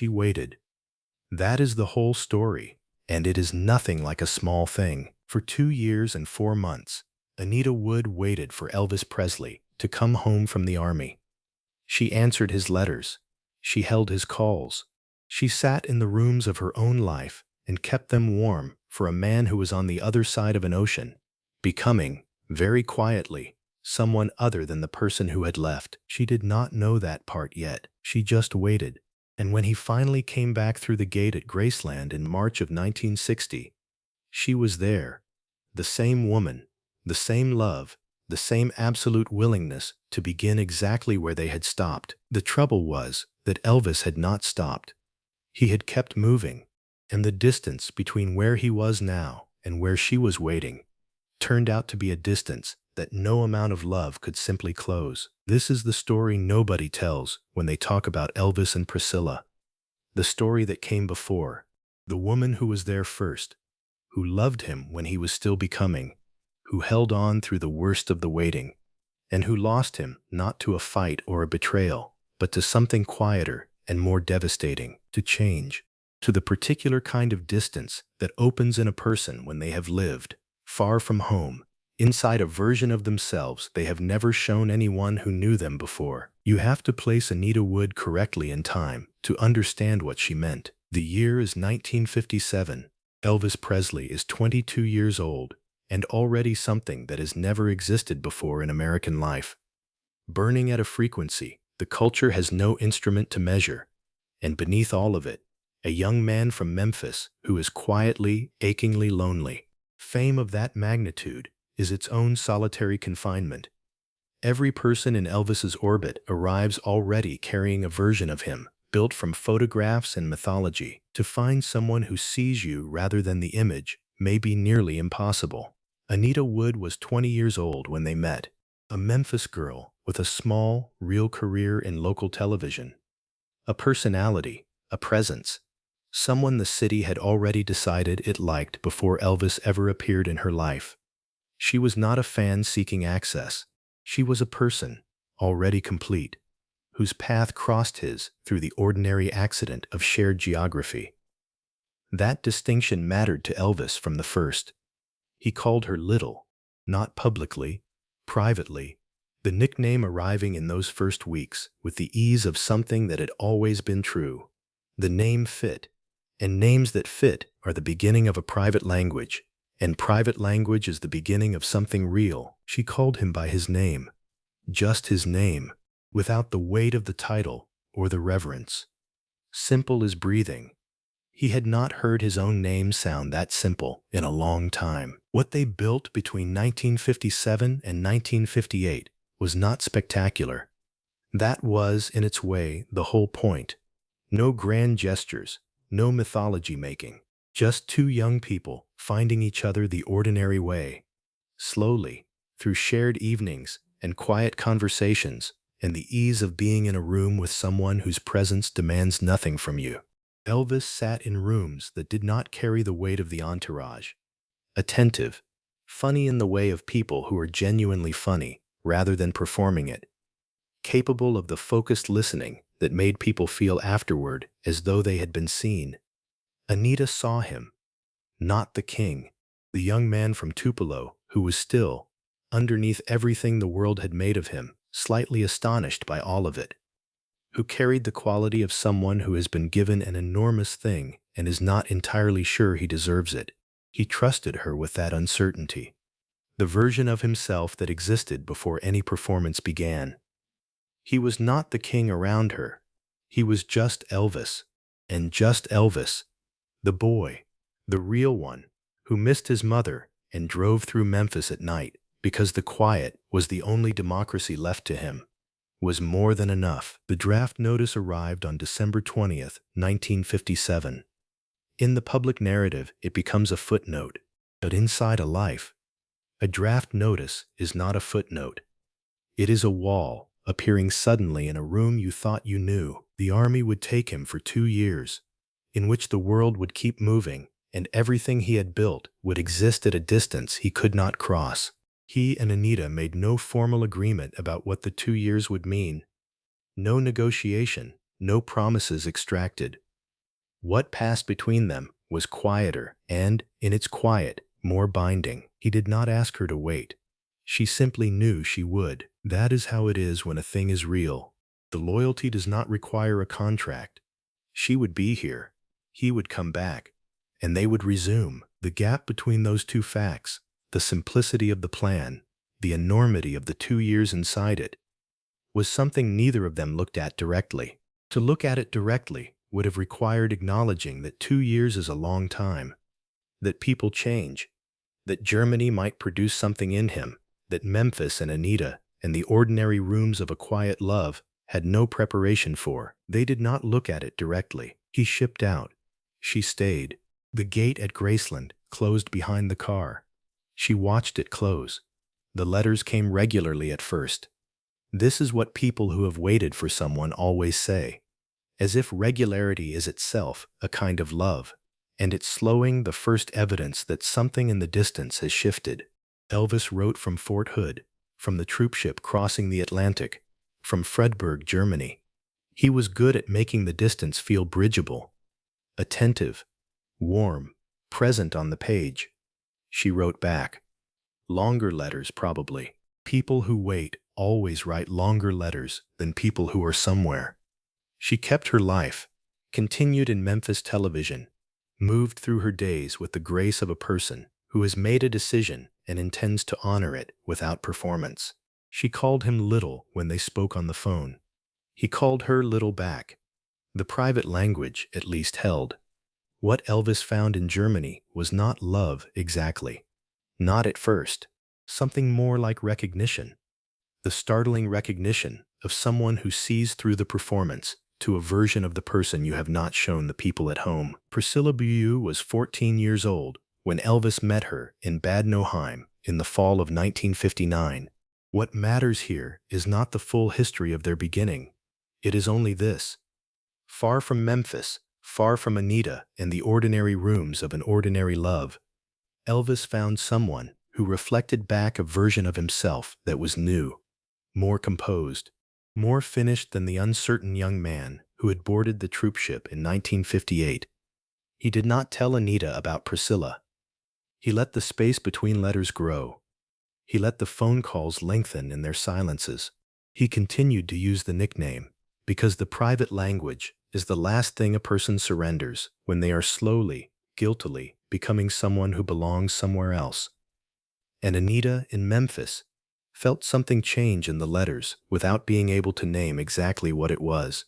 she waited. That is the whole story, and it is nothing like a small thing. For 2 years and 4 months, Anita Wood waited for Elvis Presley to come home from the army. She answered his letters. She held his calls. She sat in the rooms of her own life and kept them warm for a man who was on the other side of an ocean, becoming, very quietly, someone other than the person who had left. She did not know that part yet. She just waited. And when he finally came back through the gate at Graceland in March of 1960, she was there. The same woman, the same love, the same absolute willingness to begin exactly where they had stopped. The trouble was that Elvis had not stopped. He had kept moving, and the distance between where he was now and where she was waiting turned out to be a distance that no amount of love could simply close. This is the story nobody tells when they talk about Elvis and Priscilla. The story that came before. The woman who was there first, who loved him when he was still becoming, who held on through the worst of the waiting, and who lost him not to a fight or a betrayal, but to something quieter and more devastating, to change, to the particular kind of distance that opens in a person when they have lived, far from home, inside a version of themselves they have never shown anyone who knew them before. You have to place Anita Wood correctly in time to understand what she meant. The year is 1957. Elvis Presley is 22 years old and already something that has never existed before in American life. Burning at a frequency the culture has no instrument to measure, and beneath all of it, a young man from Memphis who is quietly, achingly lonely. Fame of that magnitude is its own solitary confinement. Every person in Elvis's orbit arrives already carrying a version of him, built from photographs and mythology. To find someone who sees you rather than the image may be nearly impossible. Anita Wood was 20 years old when they met, a Memphis girl with a small, real career in local television. A personality, a presence, someone the city had already decided it liked before Elvis ever appeared in her life. She was not a fan seeking access. She was a person, already complete, whose path crossed his through the ordinary accident of shared geography. That distinction mattered to Elvis from the first. He called her Little, not publicly, privately, the nickname arriving in those first weeks with the ease of something that had always been true. The name fit, and names that fit are the beginning of a private language, and private language is the beginning of something real. She called him by his name, just his name, without the weight of the title or the reverence. Simple as breathing. He had not heard his own name sound that simple in a long time. What they built between 1957 and 1958 was not spectacular. That was, in its way, the whole point. No grand gestures, no mythology making, just two young people finding each other the ordinary way. Slowly, through shared evenings and quiet conversations and the ease of being in a room with someone whose presence demands nothing from you. Elvis sat in rooms that did not carry the weight of the entourage. Attentive, funny in the way of people who are genuinely funny rather than performing it. Capable of the focused listening that made people feel afterward as though they had been seen. Anita saw him, not the king, the young man from Tupelo who was still, underneath everything the world had made of him, slightly astonished by all of it, who carried the quality of someone who has been given an enormous thing and is not entirely sure he deserves it. He trusted her with that uncertainty, the version of himself that existed before any performance began. He was not the king around her. He was just Elvis, and just Elvis, the boy, the real one, who missed his mother and drove through Memphis at night because the quiet was the only democracy left to him, was more than enough. The draft notice arrived on December 20th, 1957. In the public narrative, it becomes a footnote, but inside a life, a draft notice is not a footnote. It is a wall, appearing suddenly in a room you thought you knew. The army would take him for 2 years, in which the world would keep moving, and everything he had built would exist at a distance he could not cross. He and Anita made no formal agreement about what the 2 years would mean. No negotiation, no promises extracted. What passed between them was quieter and, in its quiet, more binding. He did not ask her to wait. She simply knew she would. That is how it is when a thing is real. The loyalty does not require a contract. She would be here. He would come back. And they would resume. The gap between those two facts, the simplicity of the plan, the enormity of the 2 years inside it, was something neither of them looked at directly. To look at it directly would have required acknowledging that 2 years is a long time, that people change, that Germany might produce something in him, that Memphis and Anita and the ordinary rooms of a quiet love had no preparation for. They did not look at it directly. He shipped out. She stayed. The gate at Graceland closed behind the car. She watched it close. The letters came regularly at first. This is what people who have waited for someone always say, as if regularity is itself a kind of love, and it's slowing the first evidence that something in the distance has shifted. Elvis wrote from Fort Hood, from the troopship crossing the Atlantic, from Fredberg, Germany. He was good at making the distance feel bridgeable, attentive, warm, present on the page. She wrote back. Longer letters, probably. People who wait always write longer letters than people who are somewhere. She kept her life, continued in Memphis television, moved through her days with the grace of a person who has made a decision and intends to honor it without performance. She called him little when they spoke on the phone. He called her little back. The private language at least held. What Elvis found in Germany was not love exactly. Not at first. Something more like recognition. The startling recognition of someone who sees through the performance to a version of the person you have not shown the people at home. Priscilla was 14 years old when Elvis met her in Bad Nauheim in the fall of 1959. What matters here is not the full history of their beginning. It is only this. Far from Memphis, far from Anita and the ordinary rooms of an ordinary love, Elvis found someone who reflected back a version of himself that was new, more composed, more finished than the uncertain young man who had boarded the troopship in 1958. He did not tell Anita about Priscilla. He let the space between letters grow. He let the phone calls lengthen in their silences. He continued to use the nickname because the private language is the last thing a person surrenders when they are slowly, guiltily becoming someone who belongs somewhere else. And Anita in Memphis felt something change in the letters without being able to name exactly what it was.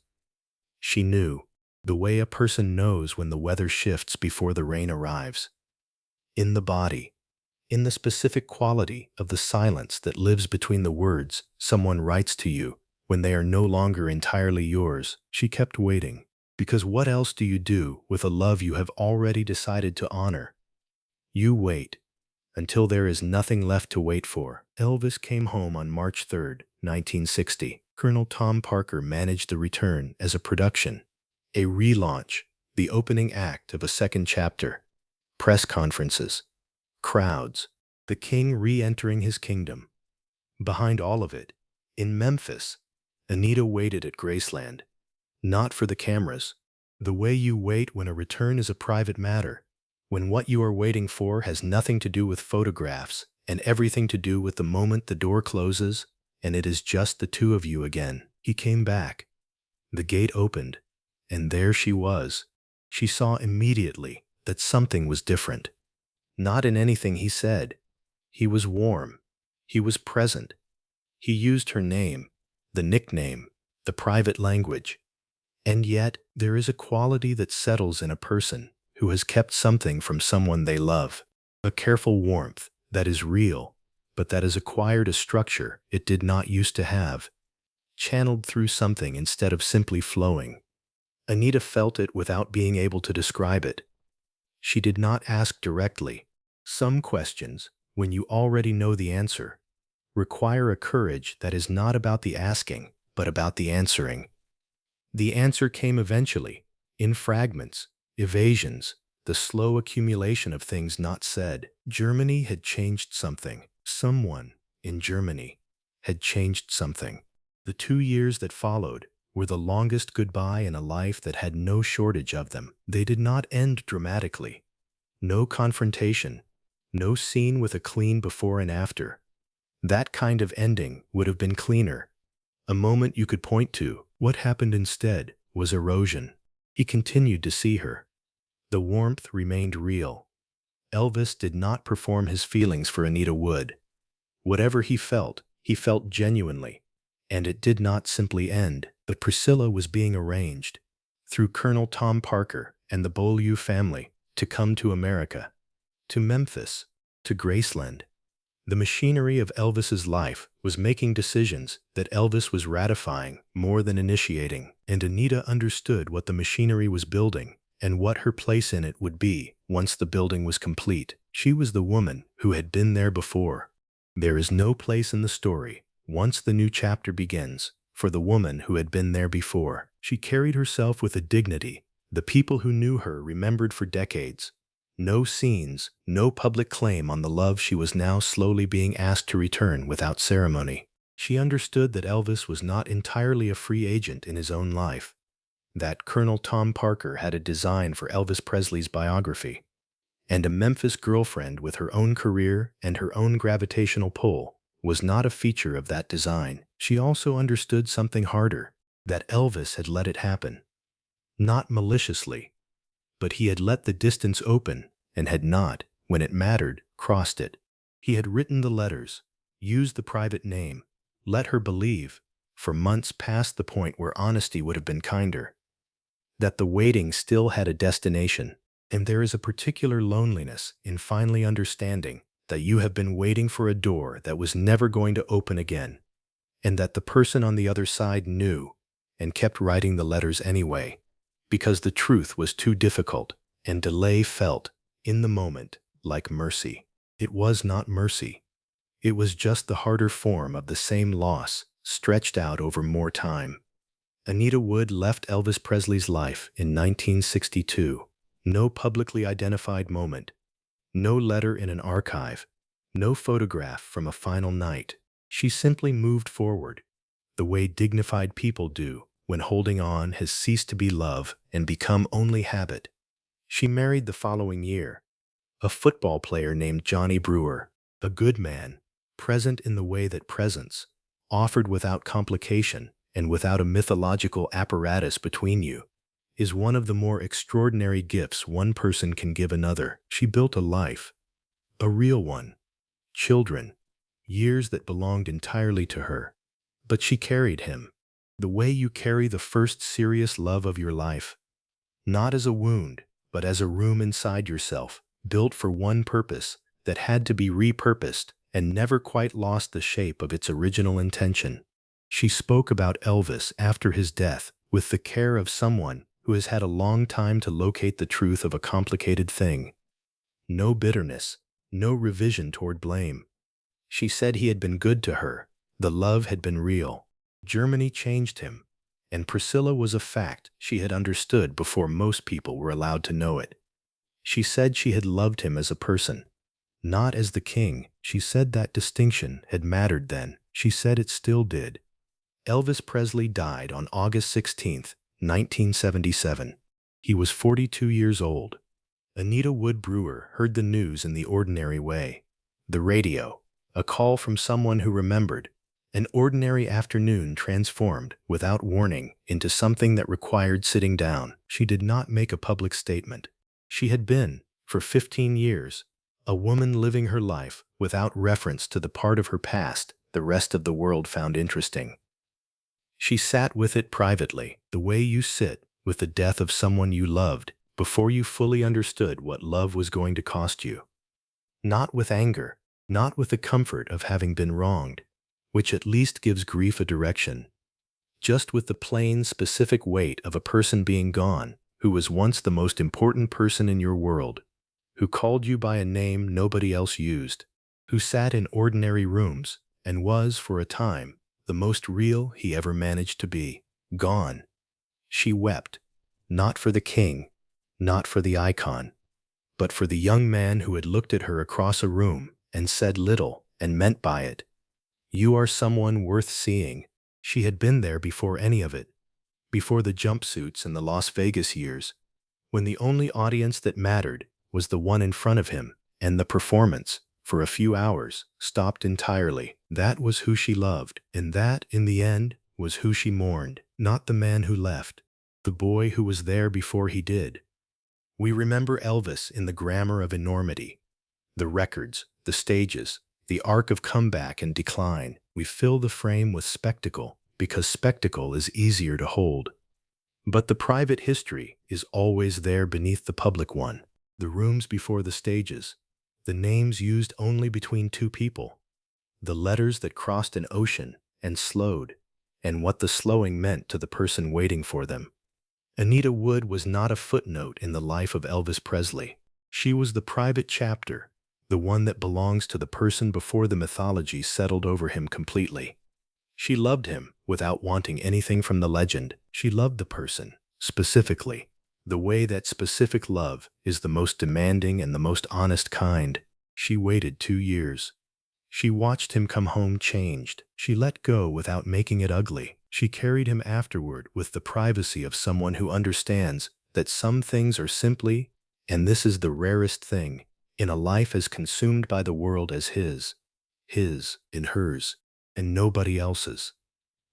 She knew, the way a person knows when the weather shifts before the rain arrives. In the body, in the specific quality of the silence that lives between the words someone writes to you when they are no longer entirely yours. She kept waiting, because what else do you do with a love you have already decided to honor? You wait until there is nothing left to wait for. Elvis came home on March 3, 1960. Colonel Tom Parker managed the return as a production, a relaunch, the opening act of a second chapter. Press conferences, crowds, the king re-entering his kingdom. Behind all of it, in Memphis, Anita waited at Graceland. Not for the cameras. The way you wait when a return is a private matter, when what you are waiting for has nothing to do with photographs and everything to do with the moment the door closes and it is just the two of you again. He came back. The gate opened, and there she was. She saw immediately that something was different. Not in anything he said. He was warm. He was present. He used her name, the nickname, the private language. And yet, there is a quality that settles in a person who has kept something from someone they love. A careful warmth that is real, but that has acquired a structure it did not used to have, channeled through something instead of simply flowing. Anita felt it without being able to describe it. She did not ask directly. Some questions, when you already know the answer, require a courage that is not about the asking, but about the answering. The answer came eventually, in fragments, evasions, the slow accumulation of things not said. Germany had changed something. Someone in Germany had changed something. The 2 years that followed were the longest goodbye in a life that had no shortage of them. They did not end dramatically. No confrontation, no scene with a clean before and after. That kind of ending would have been cleaner. A moment you could point to. What happened instead was erosion. He continued to see her. The warmth remained real. Elvis did not perform his feelings for Anita Wood. Whatever he felt genuinely. And it did not simply end, but Priscilla was being arranged, through Colonel Tom Parker and the Beaulieu family, to come to America, to Memphis, to Graceland. The machinery of Elvis's life was making decisions that Elvis was ratifying more than initiating, and Anita understood what the machinery was building and what her place in it would be once the building was complete. She was the woman who had been there before. There is no place in the story, once the new chapter begins, for the woman who had been there before. She carried herself with a dignity the people who knew her remembered for decades. No scenes, no public claim on the love she was now slowly being asked to return without ceremony. She understood that Elvis was not entirely a free agent in his own life, that Colonel Tom Parker had a design for Elvis Presley's biography, and a Memphis girlfriend with her own career and her own gravitational pull was not a feature of that design. She also understood something harder, that Elvis had let it happen. Not maliciously, but he had let the distance open and had not, when it mattered, crossed it. He had written the letters, used the private name, let her believe, for months past the point where honesty would have been kinder, that the waiting still had a destination. And there is a particular loneliness in finally understanding that you have been waiting for a door that was never going to open again, and that the person on the other side knew and kept writing the letters anyway, because the truth was too difficult, and delay felt, in the moment, like mercy. It was not mercy. It was just the harder form of the same loss, stretched out over more time. Anita Wood left Elvis Presley's life in 1962. No publicly identified moment, no letter in an archive, no photograph from a final night. She simply moved forward, the way dignified people do when holding on has ceased to be love and become only habit. She married the following year, a football player named Johnny Brewer, a good man, present in the way that presence, offered without complication and without a mythological apparatus between you, is one of the more extraordinary gifts one person can give another. She built a life, a real one, children, years that belonged entirely to her. But she carried him, the way you carry the first serious love of your life, not as a wound, but as a room inside yourself, built for one purpose that had to be repurposed and never quite lost the shape of its original intention. She spoke about Elvis after his death with the care of someone who has had a long time to locate the truth of a complicated thing. No bitterness, no revision toward blame. She said he had been good to her. The love had been real. Germany changed him, and Priscilla was a fact she had understood before most people were allowed to know it. She said she had loved him as a person, not as the king. She said that distinction had mattered then. She said it still did. Elvis Presley died on August 16, 1977. He was 42 years old. Anita Wood Brewer heard the news in the ordinary way. The radio, a call from someone who remembered, an ordinary afternoon transformed, without warning, into something that required sitting down. She did not make a public statement. She had been, for 15 years, a woman living her life without reference to the part of her past the rest of the world found interesting. She sat with it privately, the way you sit with the death of someone you loved before you fully understood what love was going to cost you. Not with anger, not with the comfort of having been wronged, which at least gives grief a direction, just with the plain, specific weight of a person being gone who was once the most important person in your world, who called you by a name nobody else used, who sat in ordinary rooms and was, for a time, the most real he ever managed to be. Gone. She wept, not for the king, not for the icon, but for the young man who had looked at her across a room and said little and meant by it. You are someone worth seeing. She had been there before any of it. before the jumpsuits and the Las Vegas years, when the only audience that mattered was the one in front of him, and the performance, for a few hours, stopped entirely. That was who she loved, and that, in the end, was who she mourned, not the man who left, the boy who was there before he did. We remember Elvis in the grammar of enormity, the records, the stages, the arc of comeback and decline. We fill the frame with spectacle because spectacle is easier to hold. But the private history is always there beneath the public one. The rooms before the stages, the names used only between two people, the letters that crossed an ocean and slowed, and what the slowing meant to the person waiting for them. Anita Wood was not a footnote in the life of Elvis Presley. She was the private chapter, the one that belongs to the person before the mythology settled over him completely. She loved him without wanting anything from the legend. She loved the person, specifically, the way that specific love is the most demanding and the most honest kind. She waited 2 years. She watched him come home changed. She let go without making it ugly. She carried him afterward with the privacy of someone who understands that some things are simply, and this is the rarest thing, in a life as consumed by the world as his and hers, and nobody else's.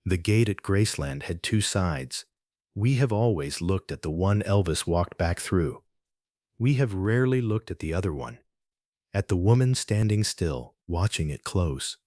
The gate at Graceland had 2 sides. We have always looked at the one Elvis walked back through. We have rarely looked at the other one, at the woman standing still, watching it close.